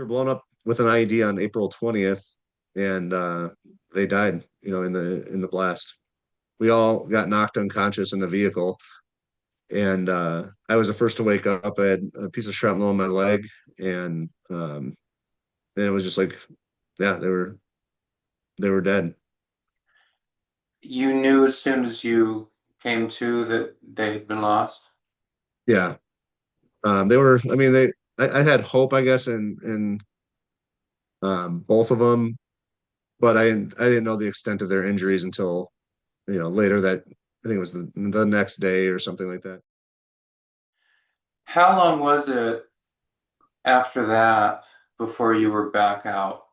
were blown up with an IED on April 20th, and they died, in the blast. We all got knocked unconscious in the vehicle, and I was the first to wake up. I had a piece of shrapnel in my leg, and then it was just like, yeah, they were dead. You knew as soon as you came to that they had been lost? Yeah, they were. I mean, I had hope, I guess, in both of them, but I didn't know the extent of their injuries until later that I think it was the next day or something like that. How long was it after that before you were back out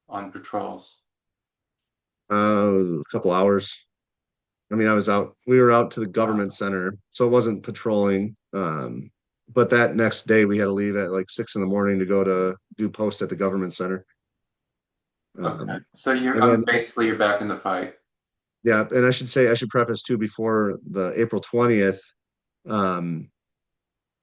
on patrols? A couple hours. I mean, we were out to the government center, so it wasn't patrolling. But that next day we had to leave at like 6 in the morning to go to do post at the government center. Okay. Um, So and then, basically you're back in the fight. yeah, and I should preface too, before the April 20th um,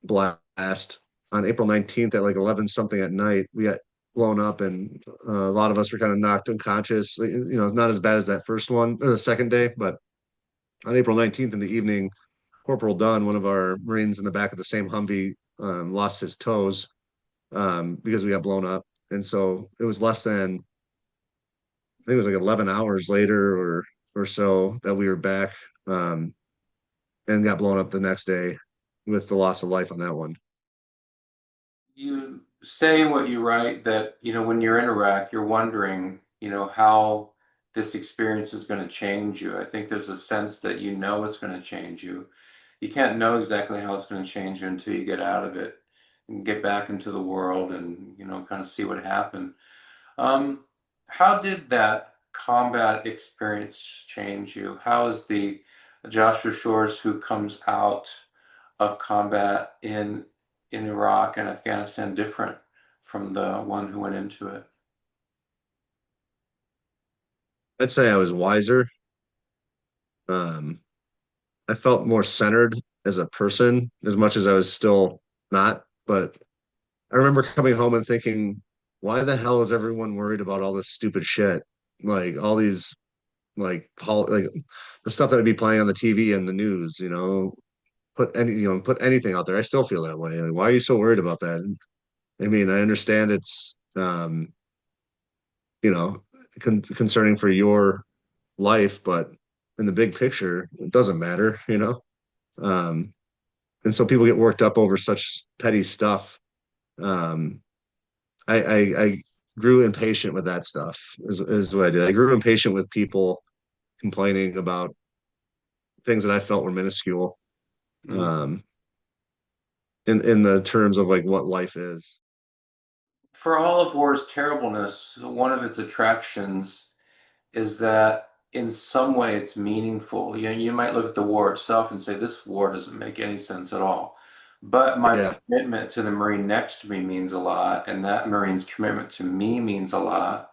blast, on April 19th at like 11 something at night, we got blown up, and a lot of us were kind of knocked unconscious. It's not as bad as that first one or the second day, but on April 19th in the evening, Corporal Dunn, one of our Marines in the back of the same Humvee, lost his toes because we got blown up. And so it was less than, I think it was like 11 hours later or so that we were back, um, and got blown up the next day with the loss of life on that one. You say in what you write that, when you're in Iraq, you're wondering, how this experience is going to change you. I think there's a sense that it's going to change you. You can't know exactly how it's going to change you until you get out of it and get back into the world and, kind of see what happened. Um, how did that combat experience change you? How is the Joshua Shores who comes out of combat in Iraq and Afghanistan different from the one who went into it? I'd say I was wiser. Um, I felt more centered as a person, as much as I was still not. But I remember coming home and thinking, why the hell is everyone worried about all this stupid shit? Like all these like the stuff that would be playing on the TV and the news, put anything out there. I still feel that way. Like, why are you so worried about that? I mean, I understand it's you know, concerning for your life, but in the big picture, it doesn't matter. Um, and so people get worked up over such petty stuff. Um, I grew impatient with that stuff is what I did. I grew impatient with people complaining about things that I felt were minuscule, Mm. um, in the terms of like what life is. For all of war's terribleness, one of its attractions is that in some way it's meaningful. You might look at the war itself and say, this war doesn't make any sense at all. But my Yeah, commitment to the Marine next to me means a lot, and that Marine's commitment to me means a lot.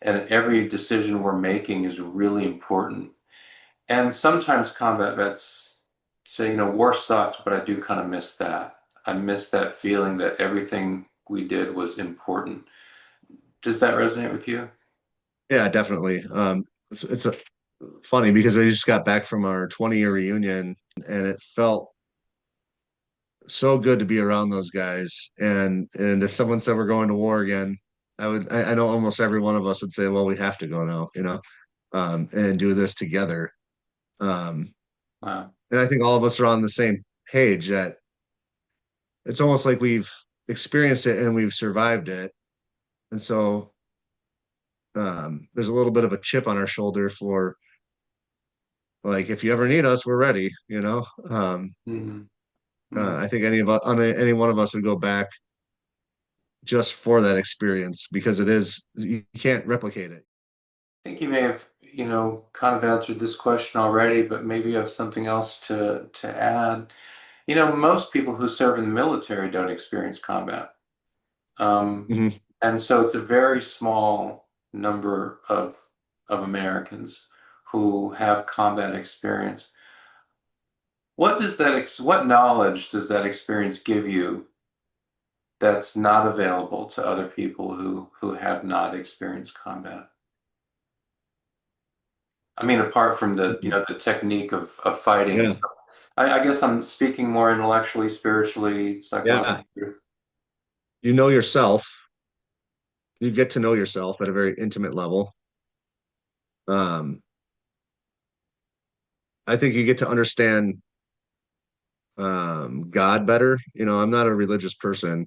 And every decision we're making is really important. And sometimes combat vets say, war sucked, but I do kind of miss that. I miss that feeling that everything we did was important. Does that resonate with you? yeah, definitely. It's funny because we just got back from our 20-year reunion, and it felt so good to be around those guys. And if someone said we're going to war again, I know almost every one of us would say, well, we have to go now, and do this together. Um, Wow. and I think all of us are on the same page that it's almost like we've experienced it and we've survived it. And so there's a little bit of a chip on our shoulder for like, if you ever need us, we're ready. Mhm. Mhm. I think any one of us would go back just for that experience because you can't replicate it. I think you may have, kind of answered this question already, but maybe you have something else to add. Most people who serve in the military don't experience combat. Um, Hmm. and so it's a very small number of Americans who have combat experience. What knowledge does that experience give you that's not available to other people who have not experienced combat? I mean, apart from the, the technique of fighting and Yeah, stuff. I guess I'm speaking more intellectually, spiritually, yeah. psychologically. You know yourself. You get to know yourself at a very intimate level. Um, I think you get to understand God better. I'm not a religious person.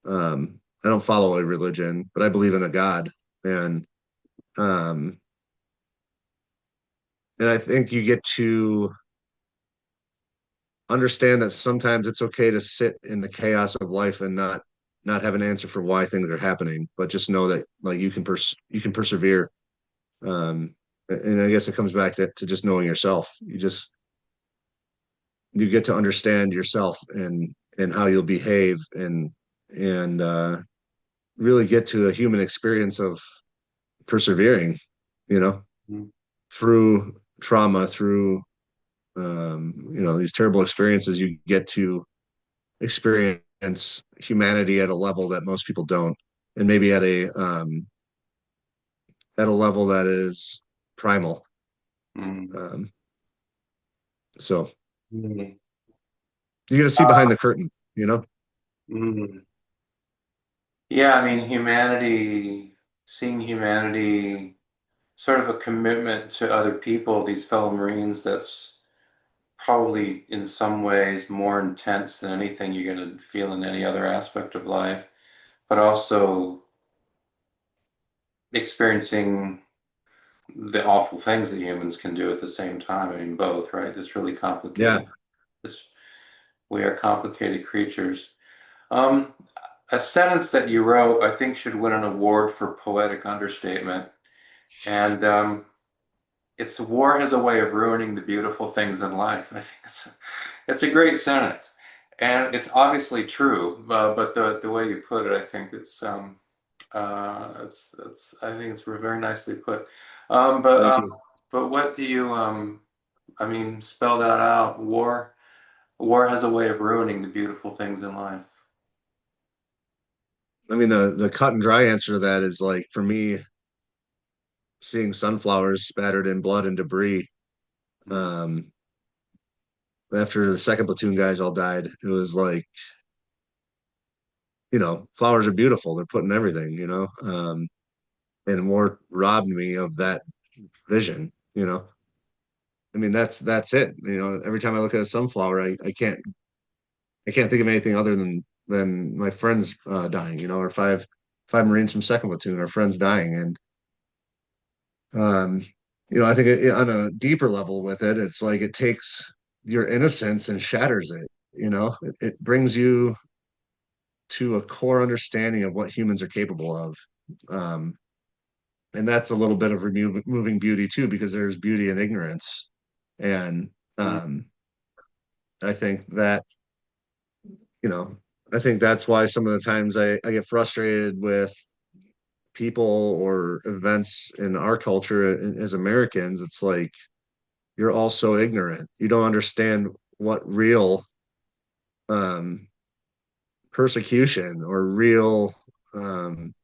I don't follow a religion, but I believe in a God. And um, and I think you get to understand that sometimes it's okay to sit in the chaos of life and not have an answer for why things are happening, but just know that like you can persevere. And I guess it comes back to just knowing yourself. You get to understand yourself and how you'll behave and really get to the human experience of persevering, you know, Mm. through trauma, through these terrible experiences. You get to experience humanity at a level that most people don't, and maybe at a level that is primal. Mm. Um, so Mm. you get to see behind the curtain. Mm. Yeah, I mean, seeing humanity, sort of a commitment to other people, these fellow Marines, that's probably in some ways more intense than anything you're going to feel in any other aspect of life, but also experiencing the awful things that humans can do at the same time. I mean, both, right? This really Yeah, complicated. This We are complicated creatures. Um, a sentence that you wrote, I think, should win an award for poetic understatement. And it's war has a way of ruining the beautiful things in life. I think it's a great sentence, and it's obviously true. But the way you put it, I think it's I think it's very nicely put. Um, but thank um, you. but what do you I mean, spell that out. War has a way of ruining the beautiful things in life. I mean, the cut and dry answer to that is like for me, seeing sunflowers spattered in blood and debris. Mm. Um, After the second platoon guys all died, it was like, flowers are beautiful. They're putting everything. And war robbed me of that vision. I mean, that's it. Every time I look at a sunflower, I can't think of anything other than my friends dying, or five Marines from second platoon, our friends dying. And um, I think on a deeper level with it, it's like it takes your innocence and shatters it. It brings you to a core understanding of what humans are capable of. Um, and that's a little bit of removing beauty too, because there's beauty in ignorance. And Mm. um, I think that, you know, I think that's why some of the times I get frustrated with people or events in our culture as Americans. It's like you're all so ignorant. You don't understand what real um, persecution or real um,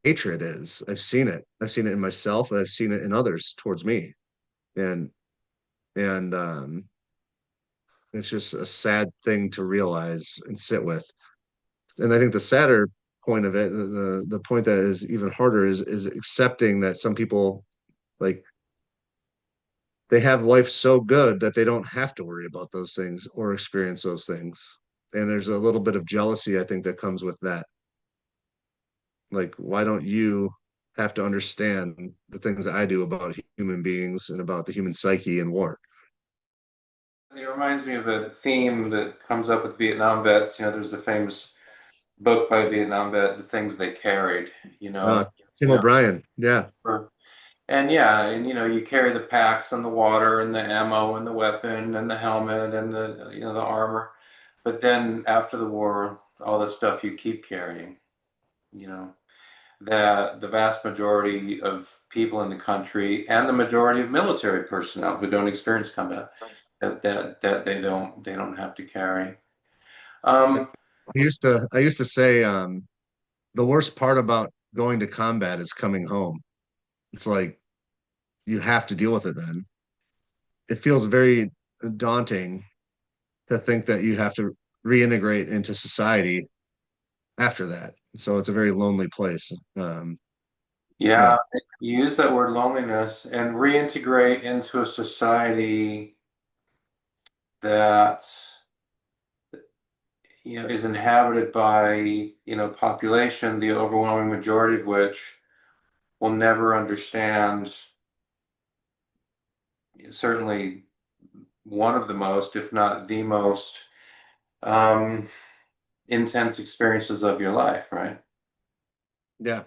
hatred is. I've seen it. I've seen it in myself. I've seen it in others towards me, and and it's just a sad thing to realize and sit with. And I think the sadder point of it, the point that is even harder, is accepting that some people like they have life so good that they don't have to worry about those things or experience those things. And there's a little bit of jealousy, I think, that comes with that. Like, why don't you have to understand the things I do about human beings and about the human psyche and war? It reminds me of a theme that comes up with Vietnam vets. There's a famous book by Vietnam vet, The Things They Carried, you Uh, know, Tim O'Brien, yeah, for, and yeah, and you carry the packs and the water and the ammo and the weapon and the helmet and the armor. But then after the war, all the stuff you keep carrying, you know, that the vast majority of people in the country and the majority of military personnel who don't experience combat that they don't have to carry. Um, I used to say, the worst part about going to combat is coming home. It's like you have to deal with it then. It feels very daunting to think that you have to reintegrate into society after that. So it's a very lonely place. Yeah, Yeah, you use that word loneliness and reintegrate into a society that is inhabited by population, the overwhelming majority of which will never understand certainly one of the most, if not the most, um, intense experiences of your life, right? yeah.